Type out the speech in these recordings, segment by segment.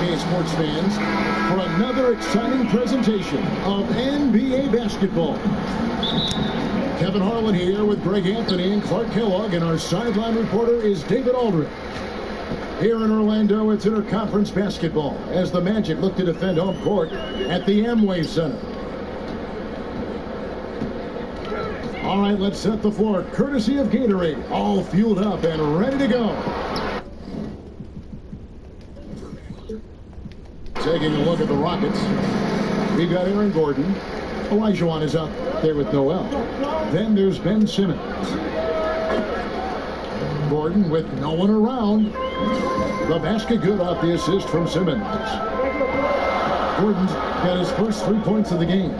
okay, sports fans, for another exciting presentation of NBA basketball. Kevin Harlan here with Greg Anthony and Clark Kellogg, and our sideline reporter is David Aldridge. Here in Orlando, it's interconference basketball as the Magic look to defend home court at the Amway Center. All right, let's set the floor, courtesy of Gatorade, all fueled up and ready to go. Taking a look at the Rockets, we've got Aaron Gordon. Olajuwon is out there with Noel. Then there's Ben Simmons. Gordon with no one around. The basket good off the assist from Simmons. Gordon's got his first 3 points of the game.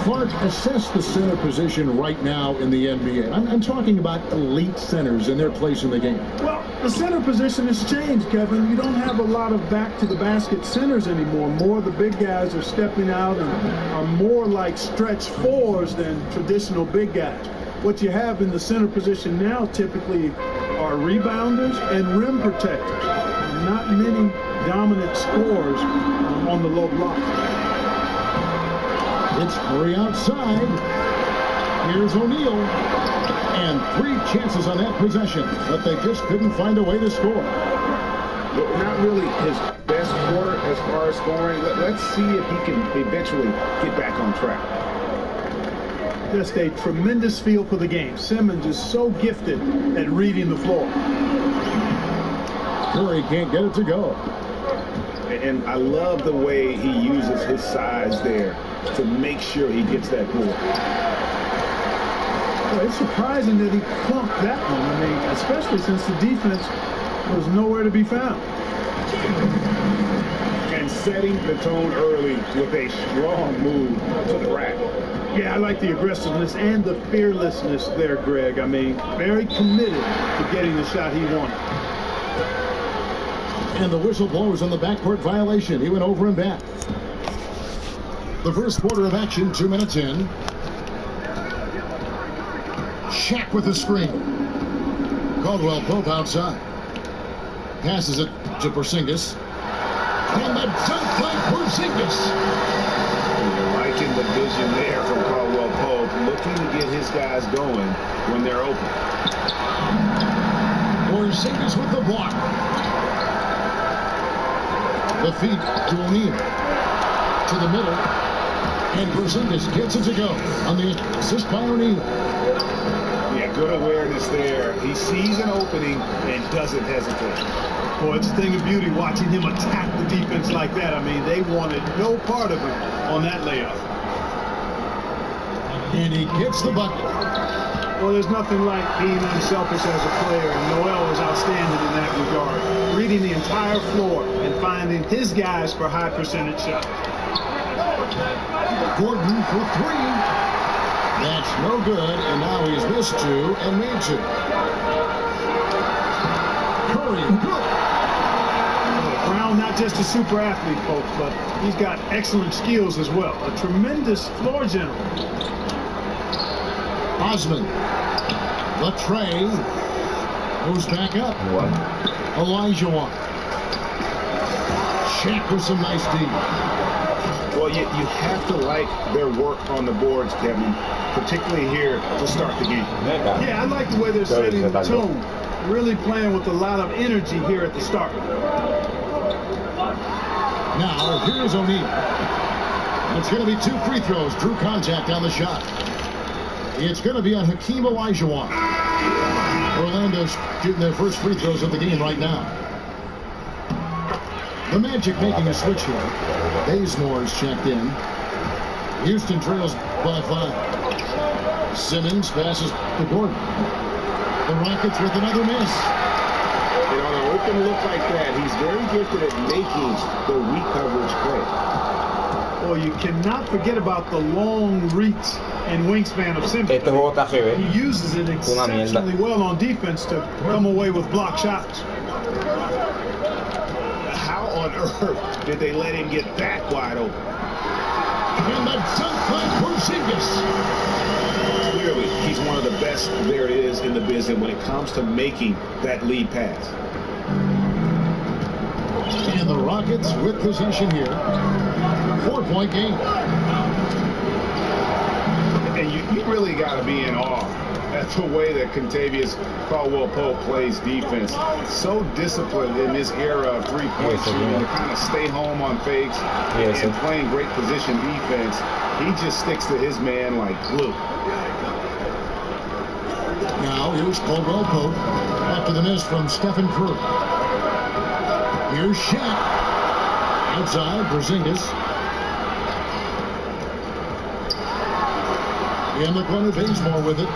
Clark, assess the center position right now in the NBA. I'm talking about elite centers and their place in the game. Well, the center position has changed, Kevin. You don't have a lot of back-to-the-basket centers anymore. More of the big guys are stepping out and are more like stretch fours than traditional big guys. What you have in the center position now typically are rebounders and rim protectors. Not many dominant scorers on the low block. It's Curry outside. Here's O'Neal. And 3 chances on that possession, but they just couldn't find a way to score. Not really his best quarter as far as scoring. Let's see if he can eventually get back on track. Just a tremendous feel for the game. Simmons is so gifted at reading the floor. Curry can't get it to go. And I love the way he uses his size there to make sure he gets that board. Well, it's surprising that he clunked that one. I mean, especially since the defense was nowhere to be found. And setting the tone early with a strong move to the rack. Yeah, I like the aggressiveness and the fearlessness there, Greg. I mean, very committed to getting the shot he wanted. And the whistle blows on the backcourt violation. He went over and back. The first quarter of action, 2 minutes in. Shaq with the screen. Caldwell Pope outside. Passes it to Porzingis. And the dunk by Porzingis. You're liking the vision there from Caldwell Pope, looking to get his guys going when they're open. Porzingis with the block. The feed to O'Neal. To the middle. And Porzingis gets it to go on the assist by O'Neal. Yeah, good awareness there. He sees an opening and doesn't hesitate. Boy, it's a thing of beauty watching him attack the defense like that. I mean, they wanted no part of him on that layup. And he gets the bucket. Well, there's nothing like being unselfish as a player, and Noel was outstanding in that regard. Reading the entire floor and finding his guys for high percentage shots. Gordon for 3. That's no good, and now he's missed 2 and made 2. Curry, good. Brown, not just a super athlete, folks, but he's got excellent skills as well. A tremendous floor general. Osman. The tray moves back up. Olajuwon. Shaq with some nice D. Well, you have to like their work on the boards, Kevin, particularly here to start the game. Yeah, I like the way they're setting the tone. Really playing with a lot of energy here at the start. Now, here's O'Neal. It's going to be 2 free throws. Drew contact on the shot. It's going to be on Hakeem Olajuwon. Orlando's shooting their first free throws of the game right now. The Magic making a switch here. Bazemore's checked in. Houston trails by 5. Simmons passes to Gordon. The Rockets with another miss. You know, an open look like that, he's very gifted at making the weak coverage play. Well, you cannot forget about the long reach and wingspan of Simmons. He uses it exceptionally well on defense to come away with block shots. How on earth did they let him get that wide open? And the dunk by Porzingis. Clearly, he's one of the best there is in the business when it comes to making that lead pass. And the Rockets with possession here. 4-point game. And you really got to be in awe at the way that Kentavious Caldwell-Pope plays defense. So disciplined in this era of three-point shooting to kind of stay home on fakes and playing great position defense. He just sticks to his man like glue. Now here's Caldwell-Pope after the miss from Stephen Curry. Here's Shaq. Outside, Porzingis. In the corner, Bazemore with it.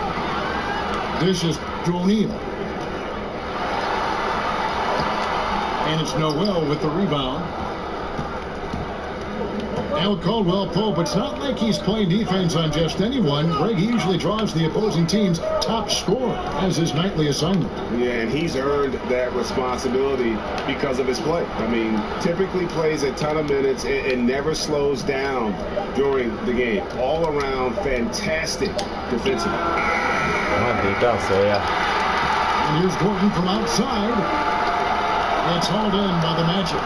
This is to O'Neal. And it's Noel with the rebound. Now Caldwell-Pope, it's not like he's playing defense on just anyone. Greg usually draws the opposing team's top scorer as his nightly assignment. Yeah, and he's earned that responsibility because of his play. I mean, typically plays a ton of minutes and never slows down during the game. All around, fantastic defensively. And here's Gordon from outside. It's hauled in by the Magic.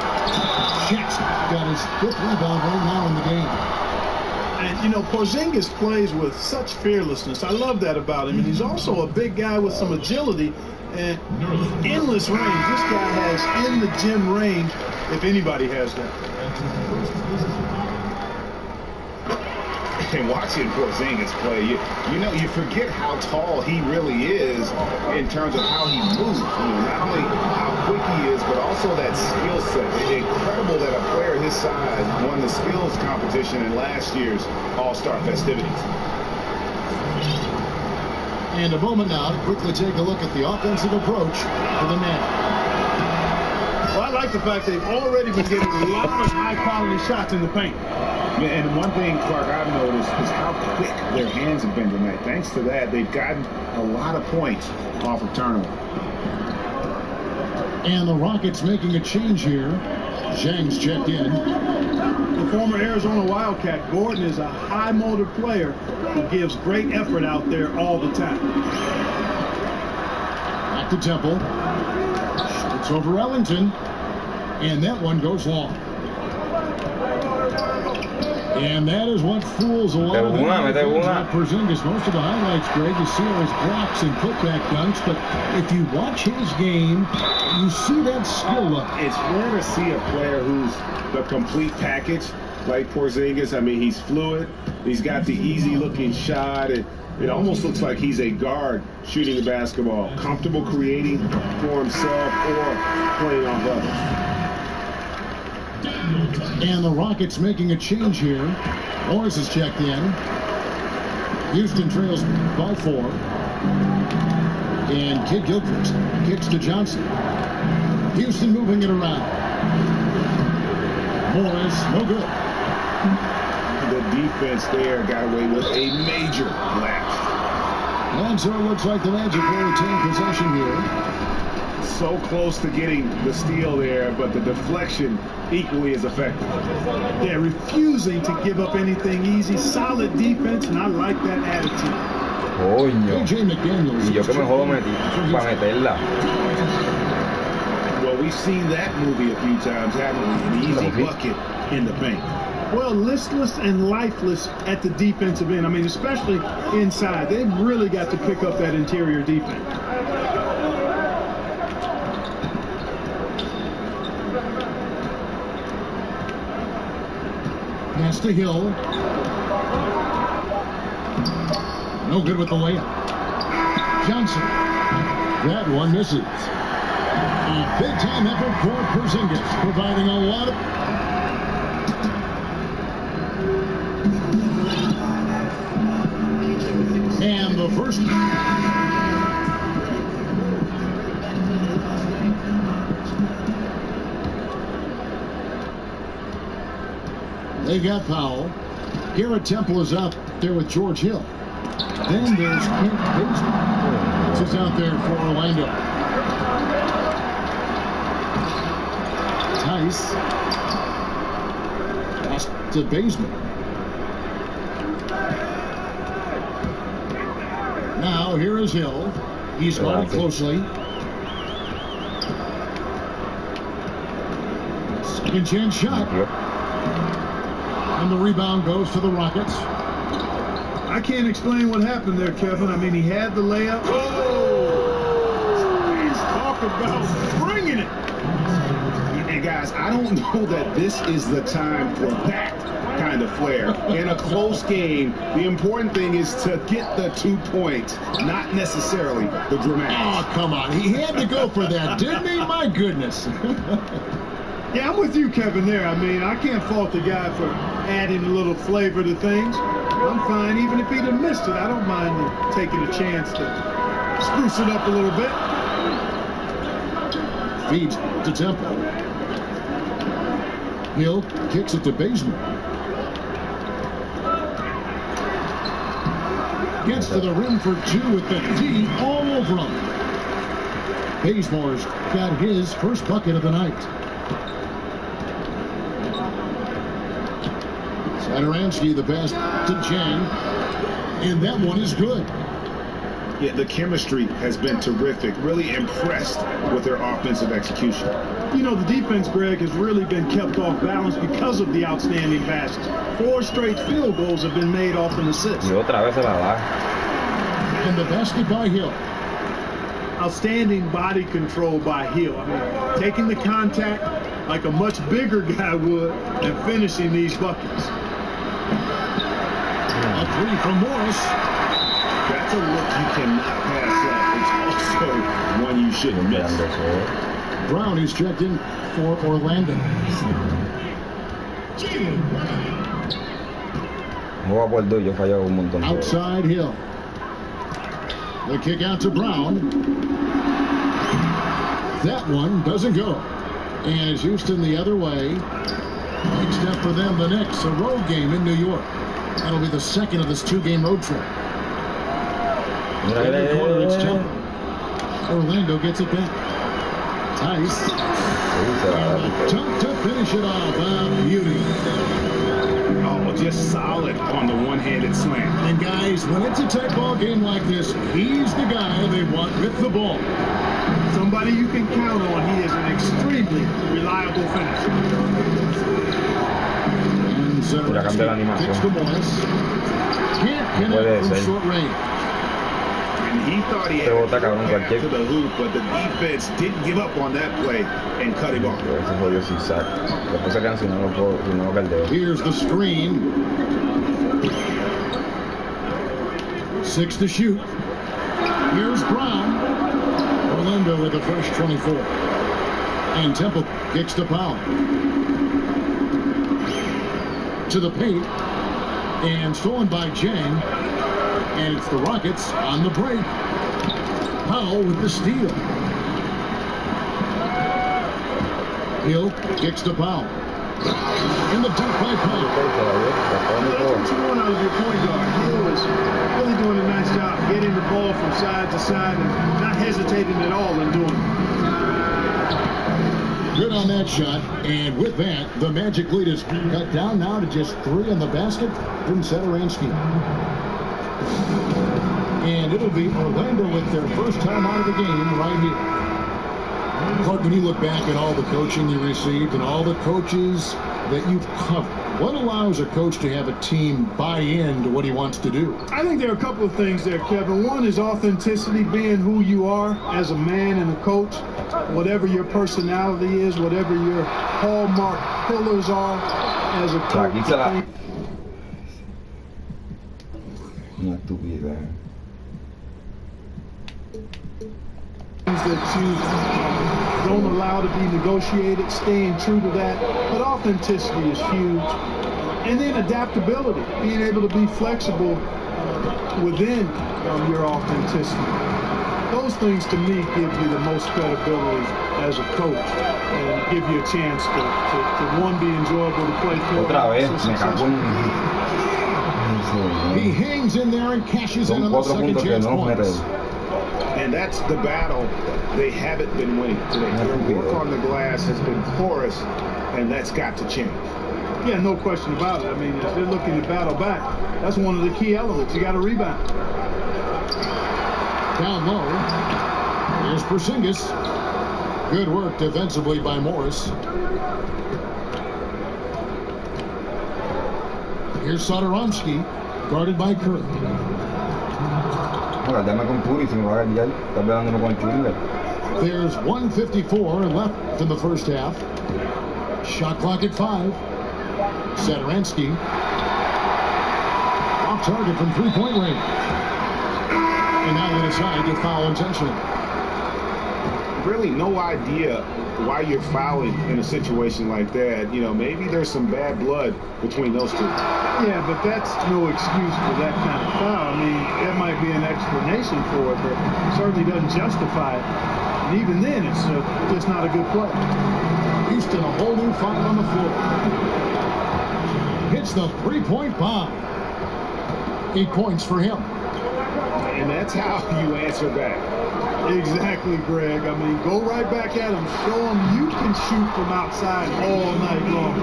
Jackson got his 5th rebound right now in the game. And, you know, Porzingis plays with such fearlessness. I love that about him. And he's also a big guy with some agility and endless range. This guy has in the gym range, if anybody has that. And watching Porzingis play, you know, you forget how tall he really is in terms of how he moves. You know, not only how quick he is, but also that skill set. It's incredible that a player his size won the skills competition in last year's All-Star festivities. And a moment now to quickly take a look at the offensive approach for the Magic. Well, I like the fact they've already been getting a lot of high-quality shots in the paint. Yeah, and one thing, Clark, I've noticed is how quick their hands have been tonight. Thanks to that, they've gotten a lot of points off of turnover. And the Rockets making a change here. Zhang's checked in. The former Arizona Wildcat, Gordon, is a high-motor player who gives great effort out there all the time. Back to Temple. It's over Ellington. And that one goes long. And that is what fools a lot of Porzingis. Most of the highlights, Greg, you see all his blocks and putback dunks, but if you watch his game, you see that skill up. It's rare to see a player who's the complete package like Porzingis. I mean, he's fluid. He's got the easy-looking shot. It almost looks like he's a guard shooting the basketball, comfortable creating for himself or playing off others. And the Rockets making a change here. Morris is checked in. Houston trails by 4. And Kid Gilchrist kicks to Johnson. Houston moving it around. Morris, no good. The defense there got away with a major lapse. And so it looks like the Magic will retain possession here. So close to getting the steal there, but the deflection equally as effective. They're refusing to give up anything easy. Solid defense, and I like that attitude. AJ McDaniels. Y yo que me jodo para meterla. Well, we've seen that movie a few times, haven't we? An easy bucket in the paint. Well, listless and lifeless at the defensive end. I mean, especially inside. They've really got to pick up that interior defense. Pass to Hill. No good with the layup. Johnson. That one misses. A big-time effort for Porzingis, providing a lot of... And the first... They've got Powell. Garrett Temple is out there with George Hill. Then there's Clint Bazemore. This is out there for Orlando. Tice. Pass to Bazemore. Now here is Hill. He's guarded closely. Second chance shot. And the rebound goes to the Rockets. I can't explain what happened there, Kevin. I mean, he had the layup. Oh! He's talking about bringing it. And guys, I don't know that this is the time for that kind of flair. In a close game, the important thing is to get the 2 points, not necessarily the dramatics. Oh, come on. He had to go for that, didn't he? My goodness. Yeah, I'm with you, Kevin, there. I mean, I can't fault the guy for adding a little flavor to things. I'm fine. Even if he'd have missed it, I don't mind taking a chance to spruce it up a little bit. Feeds to Temple. Hill kicks it to Bazemore. Gets to the rim for two with the D all over him. Bazemore's got his first bucket of the night. Sadaransky, the pass to Chang. And that one is good. Yeah, the chemistry has been terrific. Really impressed with their offensive execution. You know, the defense, Greg, has really been kept off balance because of the outstanding passes. 4 straight field goals have been made off an assist. Y otra vez se la da. And the basket by Hill. Outstanding body control by Hill. I mean, taking the contact like a much bigger guy would and finishing these buckets. A three from Morris. That's a look you cannot pass up. It's also one you shouldn't miss. Brown is checked in for Orlando. Juega por dos, yo fallaba un montón. Outside Hill. The kick out to Brown. That one doesn't go. And Houston the other way. Big step for them. The next, a road game in New York. That'll be the second of this 2-game road trip. Every quarter it's Temple. Orlando gets it back. Tice. Dunk to finish it off. Beauty. Oh, just solid on the one-handed slam. And guys, when it's a tight ball game like this, he's the guy they want with the ball. Somebody you can count on. He is an extremely reliable finisher. And Sadaransky kicks to Morris. Can't connect from short range. And he thought he had to get to the hoop, but the defense didn't give up on that play and cut him off. Here's the screen. 6 to shoot. Here's Brown. Orlando with the fresh 24. And Temple kicks to Powell. To the paint. And stolen by Jang. And it's the Rockets on the break. Powell with the steal. Hill kicks to Powell. In the dunk by Powell. That's what you want out of your point guard. Hill is really doing a nice job getting the ball from side to side and not hesitating at all in doing it. Good on that shot. And with that, the Magic lead is cut down now to just 3 on the basket from Sadaransky. And it'll be Orlando with their first time out of the game right here. Clark, when you look back at all the coaching you received and all the coaches that you've covered, what allows a coach to have a team buy into what he wants to do? I think there are a couple of things there, Kevin. One is authenticity, being who you are as a man and a coach. Whatever your personality is, whatever your hallmark pillars are as a coach. Una estupidez. Things that you don't allow to be negotiated, staying true to that. But authenticity is huge. And then adaptability, being able to be flexible within your authenticity. Those things to me give you the most credibility as a coach and give you a chance to one, be enjoyable to play for. Otra vez, me cago en... He hangs in there and cashes in on the second chance points. And that's the battle they haven't been winning today. Their work on the glass has been porous, and that's got to change. Yeah, no question about it. I mean, if they're looking to battle back, that's one of the key elements. You got to rebound. Down low. Here's Porzingis. Good work defensively by Morris. Here's Sotoromsky, guarded by Curry. Guardiamo con Curry, se me va a ganar, está pegándolo con Curry. There's 1:54 left in the first half. Shot clock at 5. Satoransky. Off target from three-point range. And now they decide to foul intentionally. Really no idea why you're fouling in a situation like that. You know, maybe there's some bad blood between those two. Yeah, but that's no excuse for that kind of foul. I mean, that might be an explanation for it, but it certainly doesn't justify it. And even then, it's just not a good play. Houston, a whole new five on the floor. Hits the three-point bomb. 8 points for him. And that's how you answer back. Exactly, Greg. I mean, go right back at him. Show him you can shoot from outside all night long.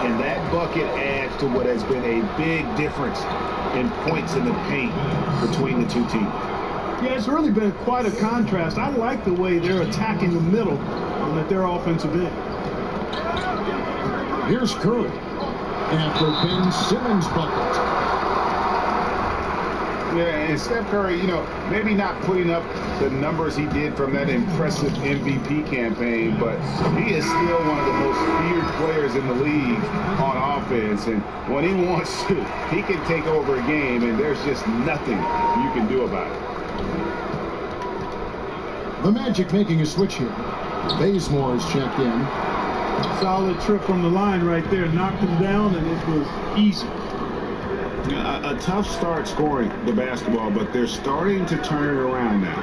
And that bucket adds to what has been a big difference in points in the paint between the two teams. Yeah, it's really been quite a contrast. I like the way they're attacking the middle and at their offensive end. Here's Curry after Ben Simmons' bucket. Yeah, and Steph Curry, you know, maybe not putting up the numbers he did from that impressive MVP campaign, but he is still one of the most feared players in the league on offense. And when he wants to, he can take over a game, and there's just nothing you can do about it. The Magic making a switch here. Bazemore is checked in. Solid trip from the line right there. Knocked him down, and it was easy. A tough start scoring the basketball, but they're starting to turn it around now.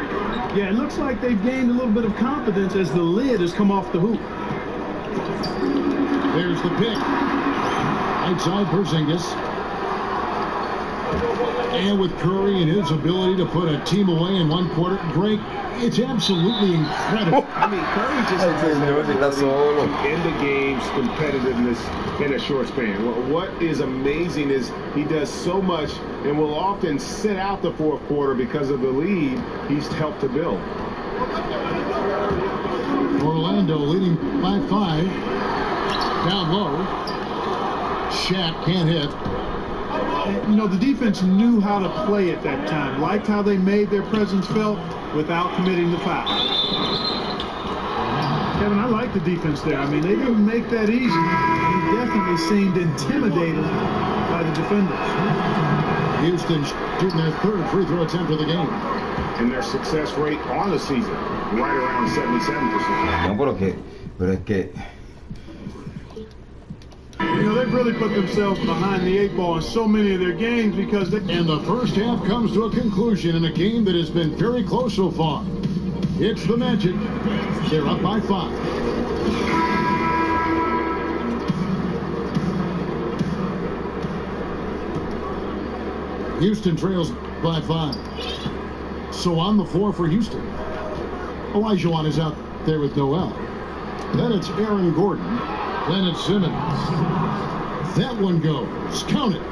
Yeah, it looks like they've gained a little bit of confidence as the lid has come off the hoop. There's the pick. Outside Porzingis. And with Curry and his ability to put a team away in one quarter, Greg, it's absolutely incredible. I mean, Curry just has end the game's competitiveness in a short span. What is amazing is he does so much and will often sit out the fourth quarter because of the lead he's helped to build. Orlando leading by 5. Down low. Shaq can't hit. You know, the defense knew how to play at that time. Liked how they made their presence felt without committing the foul. Kevin, I like the defense there. I mean, they didn't make that easy. They definitely seemed intimidated by the defenders. Houston shooting their third free throw attempt of the game. And their success rate on the season, right around 77%. No, pero es que you know, they've really put themselves behind the 8 ball in so many of their games because they... And the first half comes to a conclusion in a game that has been very close so far. It's the Magic. They're up by 5. Houston trails by 5. So on the floor for Houston. Olajuwon is out there with Noel. Then it's Aaron Gordon. Then it's Simmons. That one goes. Count it.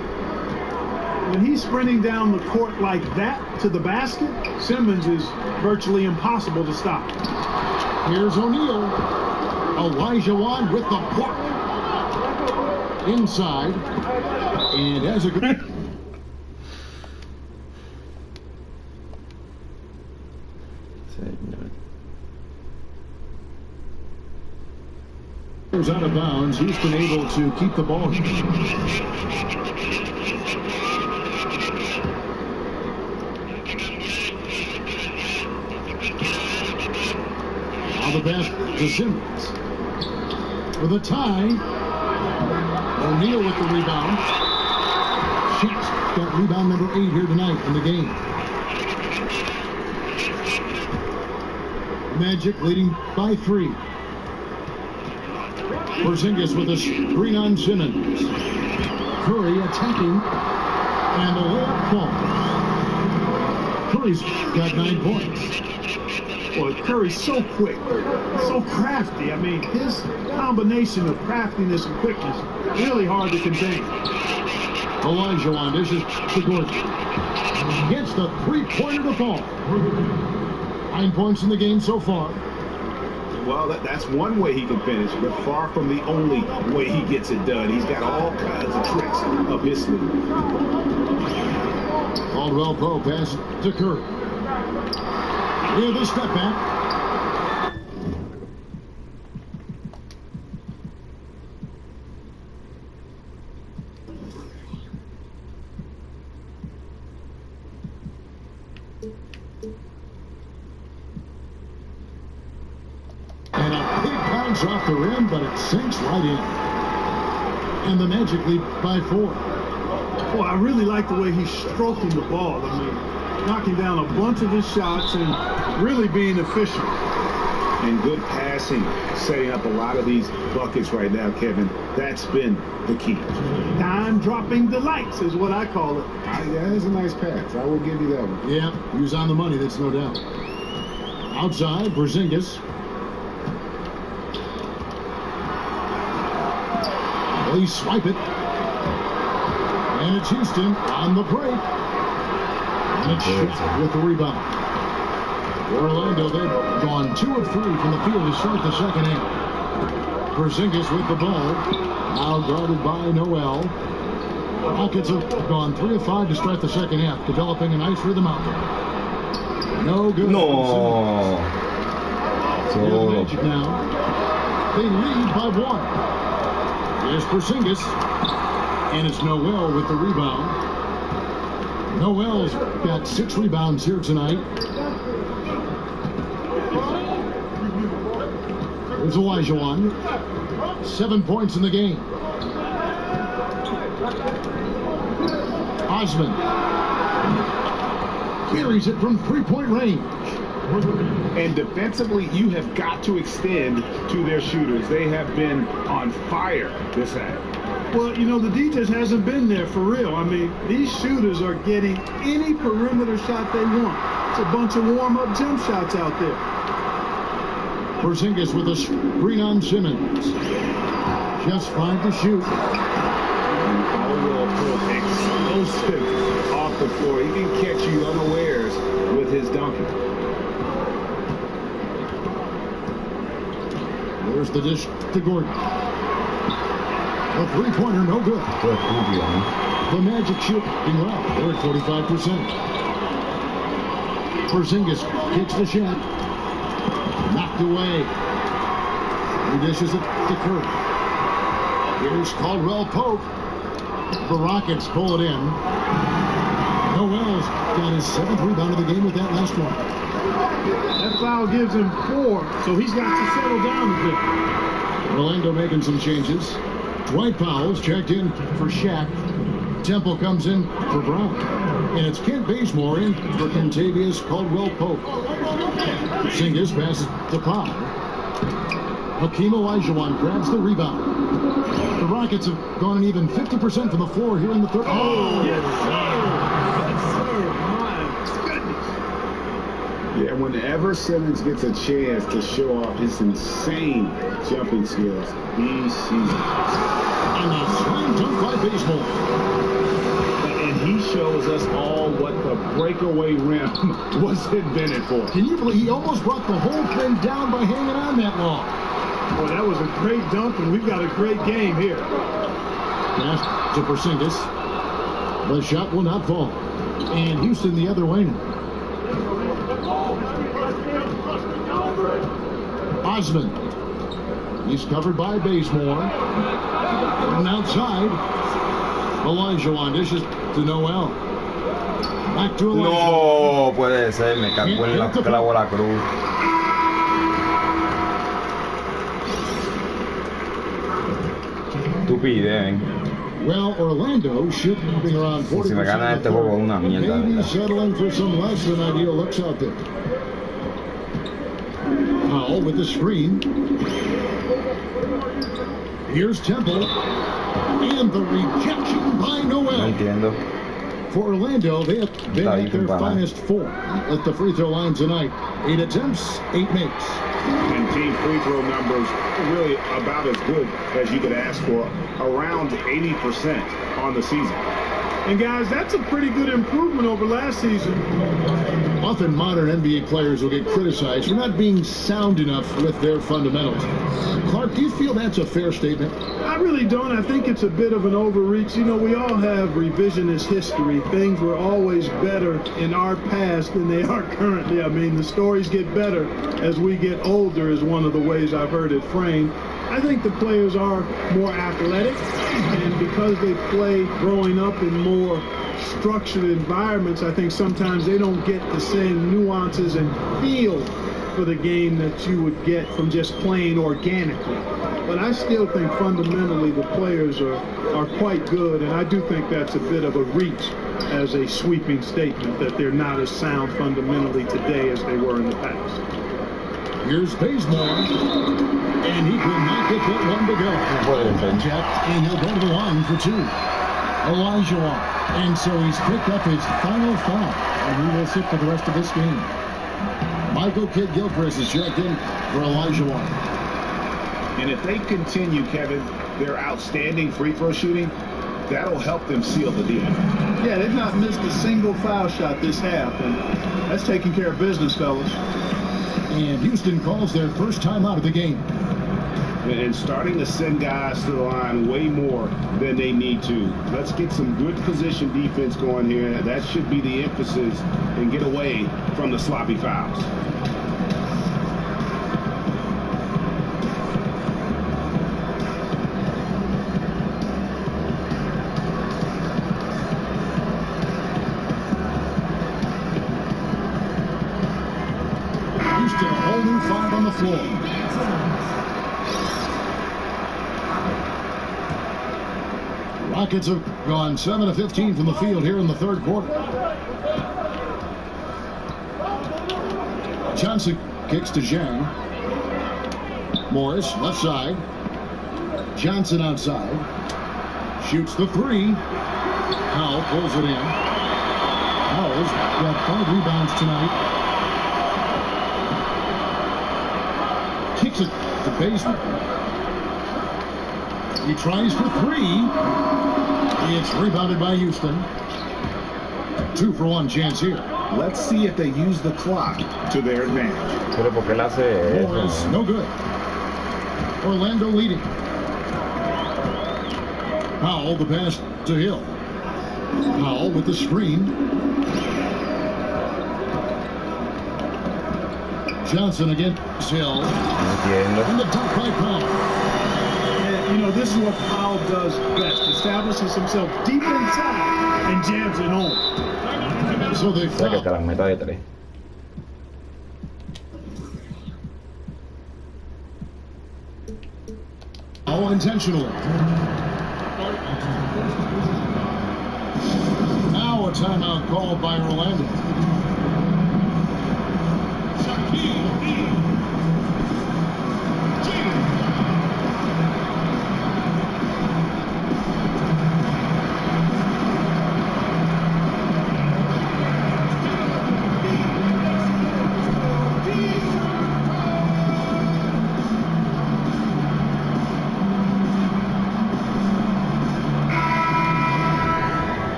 When he's sprinting down the court like that to the basket, Simmons is virtually impossible to stop. Here's O'Neal. Olajuwon with the block. Inside. And has a good... Out of bounds. Houston able to keep the ball. Now the pass to Simmons. With a tie. O'Neal with the rebound. Shaq's got rebound number 8 here tonight in the game. Magic leading by 3. Porzingis with a screen on Simmons. Curry attacking, and the layup falls. Curry's got 9 points. Well, Curry's so quick, so crafty. I mean, his combination of craftiness and quickness really hard to contain. Olajuwon dishes to Gordon. Gets the three-pointer to fall. 9 points in the game so far. Well, that's one way he can finish, but far from the only way he gets it done. He's got all kinds of tricks up his sleeve. Caldwell Pope pass to Curry. Here, the step back. And a big bounce off the rim, but it sinks right in. And the Magic lead by 4. Well, I really like the way he's stroking the ball. I mean, knocking down a bunch of his shots and really being efficient. And good passing, setting up a lot of these buckets right now, Kevin. That's been the key. Dime-dropping delights is what I call it. That is a nice pass. I will give you that one. Yeah, he was on the money, that's no doubt. Outside, Porzingis. Please swipe it. And it's Houston on the break. And it's Shaq with the rebound. Orlando, they've gone 2 of 3 from the field to start the second half. Porzingis with the ball. Now guarded by Noel. Rockets have gone 3 of 5 to start the second half, developing a nice rhythm out there. No good. No. Here's the Magic now. They lead by 1. There's Porzingis. And it's Noel with the rebound. Noel's got 6 rebounds here tonight. There's Olajuwon. 7 points in the game. Osman carries it from 3-point range. And defensively, you have got to extend to their shooters. They have been on fire this half. Well, you know, the D just hasn't been there for real. I mean, these shooters are getting any perimeter shot they want. It's a bunch of warm-up jump shots out there. Porzingis with a screen on Simmons. Just 5 to shoot. Explosive off the floor. He can catch you unawares with his dunking. There's the dish to Gordon. A 3-pointer, no good. The Magic shooting well. They're at 45%. Porzingis kicks the shot. Knocked away. He dishes it to Curry. Here's Caldwell Pope. The Rockets pull it in. Noel's got his 7th rebound of the game with that last one. That foul gives him 4, so he's got to settle down a bit. Orlando making some changes. Dwight Powell's checked in for Shaq. Temple comes in for Brown. And it's Kent Bazemore in for Kentavious Caldwell Pope. Porzingis passes to Powell. Hakeem Olajuwon grabs the rebound. The Rockets have gone an even 50% from the floor here in the third. Oh, yes, sir. Yes, sir. My goodness. Yeah, whenever Simmons gets a chance to show off his insane jumping skills, he sees it. And a slam dunk by Bazemore. And he shows us all what the breakaway rim was invented for. Can you believe he almost brought the whole thing down by hanging on that long? Well, that was a great dunk, and we've got a great game here. Pass to Porzingis. The shot will not fall. And Houston the other way now. Osman. He's covered by Bazemore. And outside, Olajuwon dishes to Noel. Back to Olajuwon. No puede ser, me cagó en la clavo la cruz. Estupidez. Well, Orlando shooting around 40%. Si me gana este juego es una mierda. Maybe settling for some less than ideal looks out there. Powell with the screen. Here's Temple. And the rejection by No Noel. entiendo. For Orlando, they had their finest 4 at the free throw line tonight. 8 attempts, 8 makes. And team free throw numbers really about as good as you could ask for, around 80% on the season. And guys, that's a pretty good improvement over last season. Often modern NBA players will get criticized for not being sound enough with their fundamentals. Clark, do you feel that's a fair statement? I really don't. I think it's a bit of an overreach. You know, we all have revisionist history. Things were always better in our past than they are currently. I mean, the stories get better as we get older is one of the ways I've heard it framed. I think the players are more athletic, and because they play growing up in more structured environments, I think sometimes they don't get the same nuances and feel for the game that you would get from just playing organically. But I still think fundamentally the players are quite good, and I do think that's a bit of a reach as a sweeping statement that they're not as sound fundamentally today as they were in the past. Here's Bazemore, and he could not get that one to go. Checked, and he'll go to the line for two. Elijah Wan. And so he's picked up his final foul, and he will sit for the rest of this game. Michael Kidd-Gilchrist is checked in for Elijah Wan. And if they continue, Kevin, their outstanding free throw shooting, that'll help them seal the deal. Yeah, they've not missed a single foul shot this half, and that's taking care of business, fellas. And Houston calls their first time out of the game. And starting to send guys to the line way more than they need to. Let's get some good position defense going here. That should be the emphasis, and get away from the sloppy fouls. Houston, a whole new five on the floor. Rockets have gone 7 of 15 from the field here in the third quarter. Johnson kicks to Zhang. Morris, left side. Johnson outside. Shoots the three. Powell pulls it in. Powell's got 5 rebounds tonight. Kicks it to Bazemore. He tries for three. It's rebounded by Houston. 2-for-1 chance here. Let's see if they use the clock to their advantage. Pero porque él hace Morris, eso. no good. Orlando leading. Powell, the pass to Hill. Powell with the screen. Johnson against Hill. And the dunk by Powell. You know, this is what Powell does best. Establishes himself deep inside and jams it home. So they O sea que te foul. las meta de tres. All intentionally. Now a timeout called by Orlando.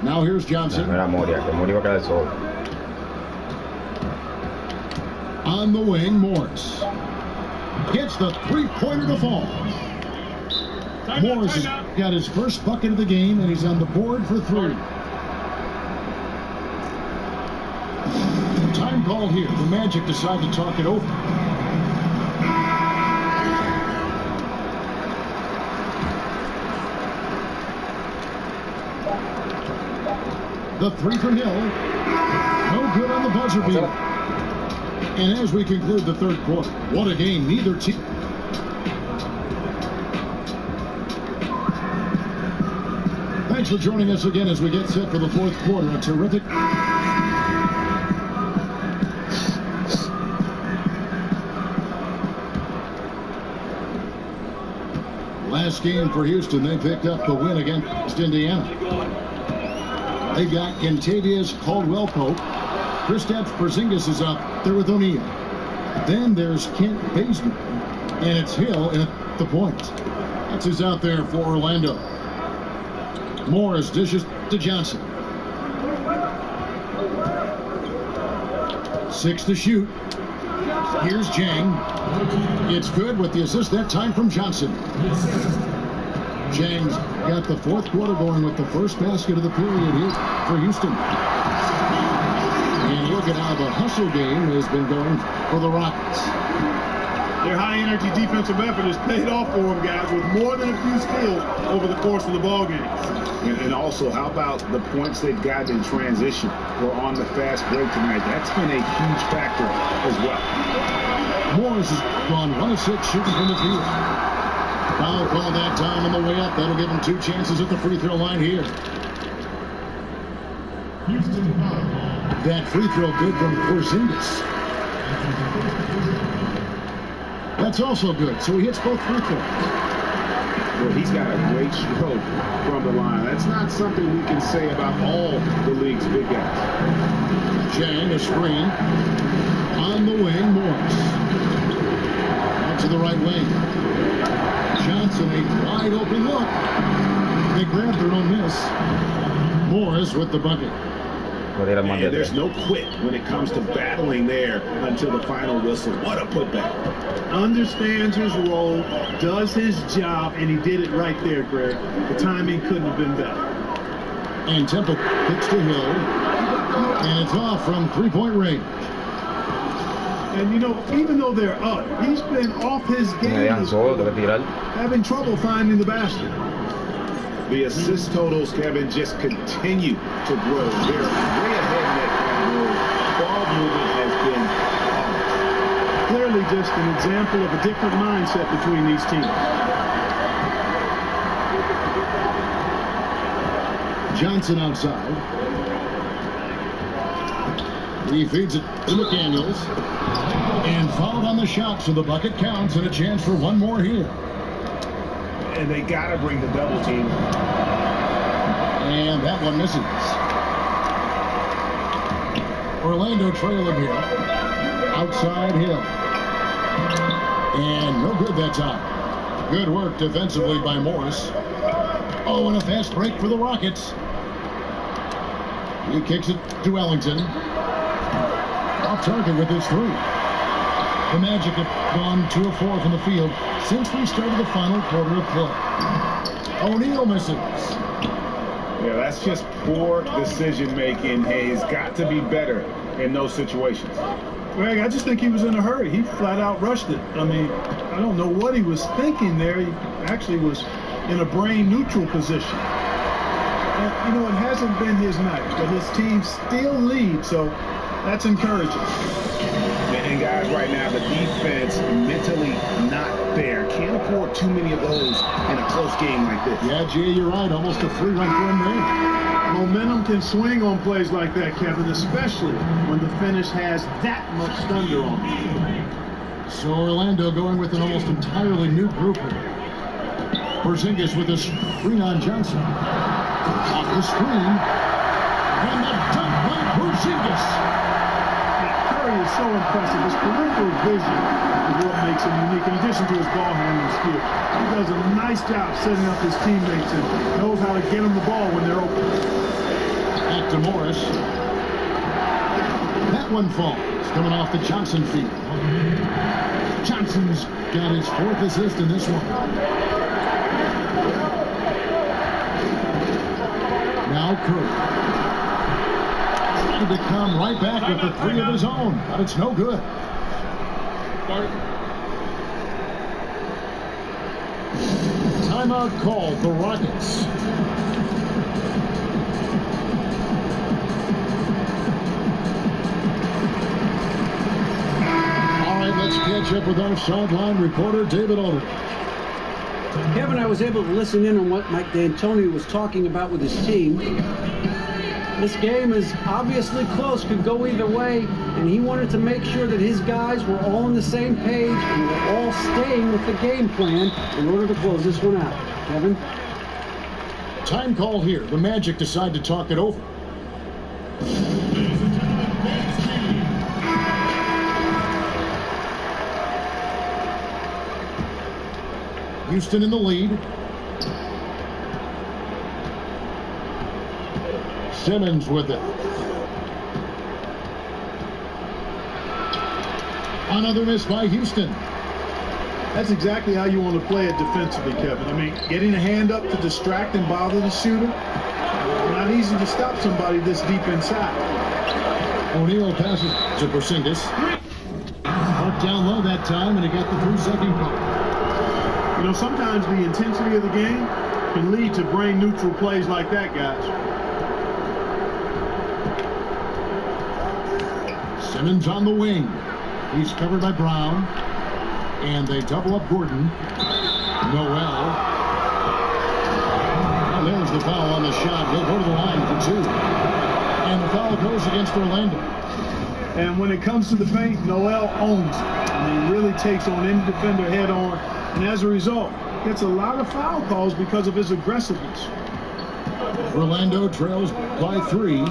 Now here's Johnson. No era Moria, que Moria iba a quedar solo. On the wing, Morris. Gets the three-pointer to fall. Morris has got his first bucket of the game, and he's on the board for 3. Time called here. The Magic decide to talk it over. The 3 from Hill. No good on the buzzer beater. And as we conclude the third quarter, what a game. Neither team. Thanks for joining us again as we get set for the fourth quarter. A terrific. Last game for Houston, they picked up the win against Indiana. They've got Kentavious Caldwell-Pope. Kristaps Porzingis is up there with O'Neal. Then there's Kent Bazemore. And it's Hill at the point. That's who's out there for Orlando. Morris dishes to Johnson. 6 to shoot. Here's Jang. It's good with the assist that time from Johnson. Jang's got the fourth quarter going with the first basket of the period here for Houston. And look at how the hustle game has been going for the Rockets. Their high-energy defensive effort has paid off for them, guys, with more than a few steals over the course of the ballgame. And also, how about the points they've gotten in transition or on the fast break tonight? That's been a huge factor as well. Morris has gone 1 of 6 shooting from the field. Foul call that time on the way up. That'll give him 2 chances at the free throw line here. That free throw good from Porzingis. That's also good. So he hits both free throws. Well, he's got a great stroke from the line. That's not something we can say about all the league's big guys. Jang, a screen. On the wing, Morris. Out to the right wing. Johnson, a wide open look. They grabbed their own miss. Morris with the bucket. And there's no quit when it comes to battling there until the final whistle. What a putback. Understands his role, does his job, and he did it right there, Greg. The timing couldn't have been better. And Temple kicks to Hill. And it's off from three-point range. And, you know, even though they're up, he's been off his game, having trouble finding the basket. The assist totals, Kevin, just continue to grow. They're way ahead in that category. Ball movement has been awesome. Clearly just an example of a different mindset between these teams. Johnson outside. He feeds it to McDaniels. And fouled on the shot, so the bucket counts, and a chance for one more here. And they got to bring the double team. And that one misses. Orlando trailing here. Outside Hill. And no good that time. Good work defensively by Morris. Oh, and a fast break for the Rockets. He kicks it to Ellington. Off target with his 3. The Magic have gone 2 of 4 from the field since we started the final quarter of play. O'Neal misses. Yeah, that's just poor decision-making. Hayes got to be better in those situations. Greg, I just think he was in a hurry. He flat out rushed it. I mean, I don't know what he was thinking there. He actually was in a brain-neutral position. And, you know, it hasn't been his night, but his team still leads, so that's encouraging. And guys, right now, the defense mentally not there. Can't afford too many of those in a close game like this. Yeah, Jay, you're right. Almost a free run for him there. Momentum can swing on plays like that, Kevin, especially when the finish has that much thunder on it. So Orlando going with an almost entirely new group here. Porzingis with a screen on Johnson. Off the screen. And the dunk by Porzingis. Curry is so impressive. His peripheral vision is what makes him unique, in addition to his ball handling skill. He does a nice job setting up his teammates and knows how to get them the ball when they're open. Back to Morris. That one falls, coming off the Johnson feed. Johnson's got his 4th assist in this one. Now Curry. To come right back with the 3 of his own, but it's no good. Timeout called the Rockets. All right, let's catch up with our sideline reporter, David Alder. Kevin, I was able to listen in on what Mike D'Antoni was talking about with his team. This game is obviously close, could go either way, and he wanted to make sure that his guys were all on the same page and were all staying with the game plan in order to close this one out. Kevin? Time call here. The Magic decide to talk it over. Houston in the lead. Simmons with it. Another miss by Houston. That's exactly how you want to play it defensively, Kevin. I mean, getting a hand up to distract and bother the shooter. Not easy to stop somebody this deep inside. O'Neal passes to Porzingis. Up down low that time, and he got the 3-second call. You know, sometimes the intensity of the game can lead to brain-neutral plays like that, guys. Simmons on the wing. He's covered by Brown. And they double up Gordon. Noel. And there's the foul on the shot. He'll go to the line for 2. And the foul goes against Orlando. And when it comes to the paint, Noel owns it. I mean, really takes on any defender head on. And as a result, gets a lot of foul calls because of his aggressiveness. Orlando trails by 3.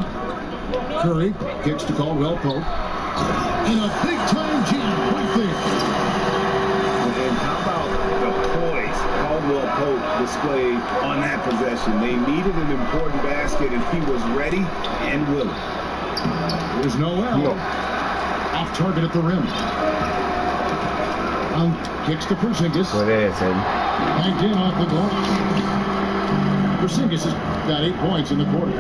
Curry kicks to Caldwell Pope. And a big-time jam right there. And how about the poise Caldwell Pope displayed on that possession? They needed an important basket, and he was ready and willing. There's Noel. Off target at the rim. Kicks to Porzingis. Banked in off the glass. Porzingis has got 8 points in the quarter.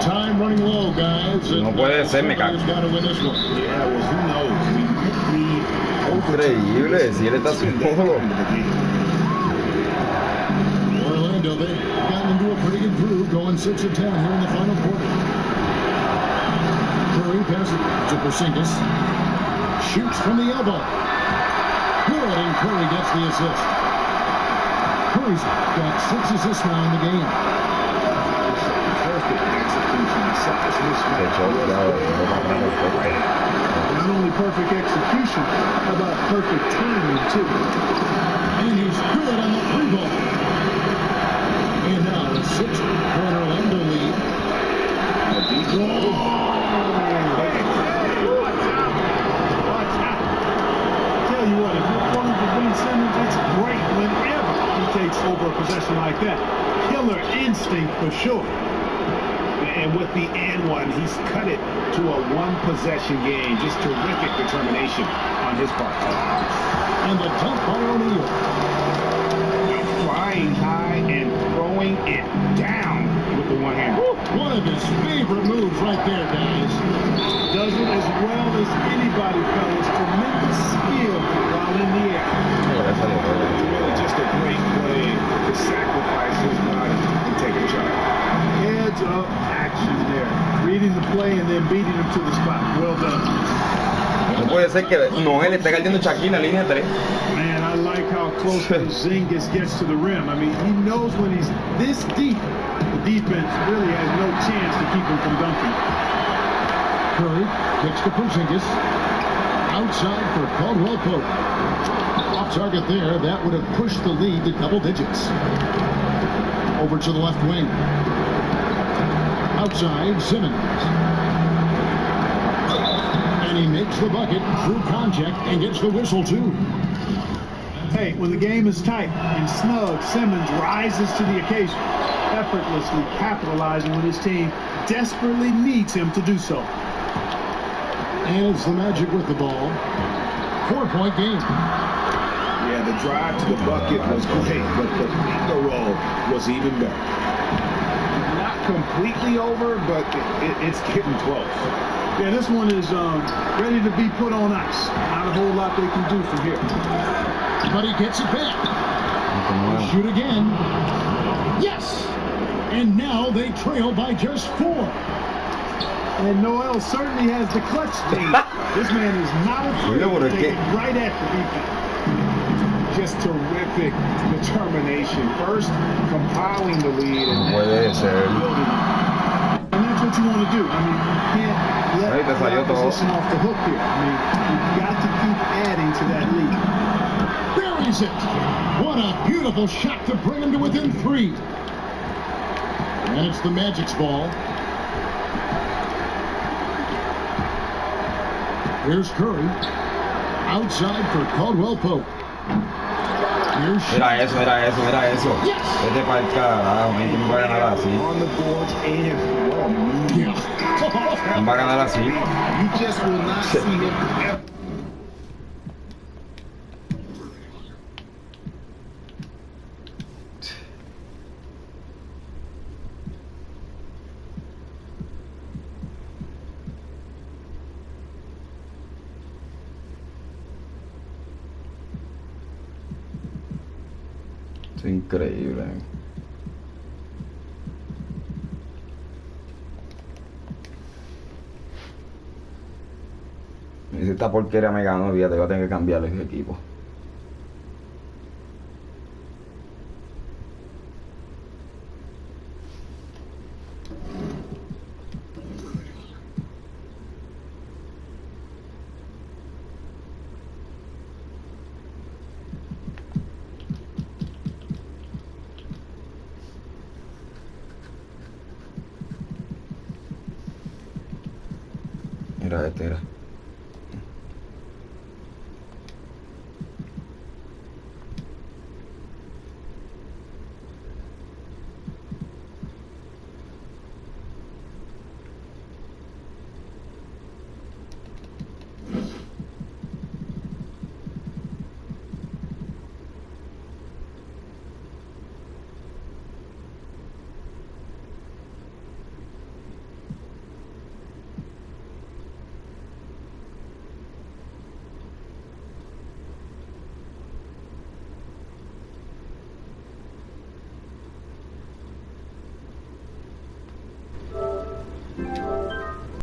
Time running low, guys. No puede ser, me cago. Got to win this one. Yeah, well, who knows? We need Increíble, si él está solo. Orlando, they've gotten into a pretty good groove, going 6 of 10 here in the final quarter. Curry passes to Porzingis. Shoots from the elbow. Good, and Curry gets the assist. Curry's got 6 assists now in the game. perfect execution. Size mismatch. Not only perfect execution, how about perfect timing, too? And he's good on the free ball. And now the 6-point Orlando lead. Tell you what, if you're pulling for Ben Simmons, it's great whenever he takes over a possession like that. Killer instinct for sure. And with the and one, he's cut it to a one-possession game. Just terrific determination on his part. And the dunk by O'Neal. Flying high and throwing it down with the one hand. One of his favorite moves right there, guys. Does it as well as anybody, fellas. Tremendous skill while in the air. It's really just a great play to sacrifice his body and take a shot. Heads up action there. Reading the play and then beating him to the spot. Well done. No puede ser que no él esté cayendo Shaquille en la línea 3. Man, I like how close Porzingis gets to the rim. I mean, he knows when he's this deep, the defense really has no chance to keep him from dunking. Curry kicks to Porzingis. Outside for Caldwell Pope. Off target there. That would have pushed the lead to double digits. Over to the left wing. Outside, Simmons. And he makes the bucket through contact and gets the whistle, too. Hey, when the game is tight and snug, Simmons rises to the occasion, effortlessly capitalizing when his team desperately needs him to do so. And it's the Magic with the ball. 4-point game. Yeah, the drive to the bucket was great, but the finger roll was even better. Not completely over, but it's getting close. Yeah, this one is ready to be put on ice. Not a whole lot they can do from here. But he gets it back. He'll shoot again. Yes! And now they trail by just 4. And Noel certainly has the clutch speed. This man is not afraid to take it right at the defense. Just terrific determination. First, compiling the lead and Puede ser. building. And that's what you want to do. I mean, you can't let the opposition off the hook here. I mean, you've got to keep adding to that lead. Buries it. What a beautiful shot to bring him to within 3. And it's the Magic's ball. Here's Curry. Outside for Caldwell Pope. Mira eso, mira eso, mira eso. Vete para el carajo, ¿quién va a ganar así? On the boards and ¿Quién va a ganar así? you just will not see him ever. Es increíble. Y si esta porquería me ganó, fíjate, voy a tener que cambiar ese equipo. Mira este, mira.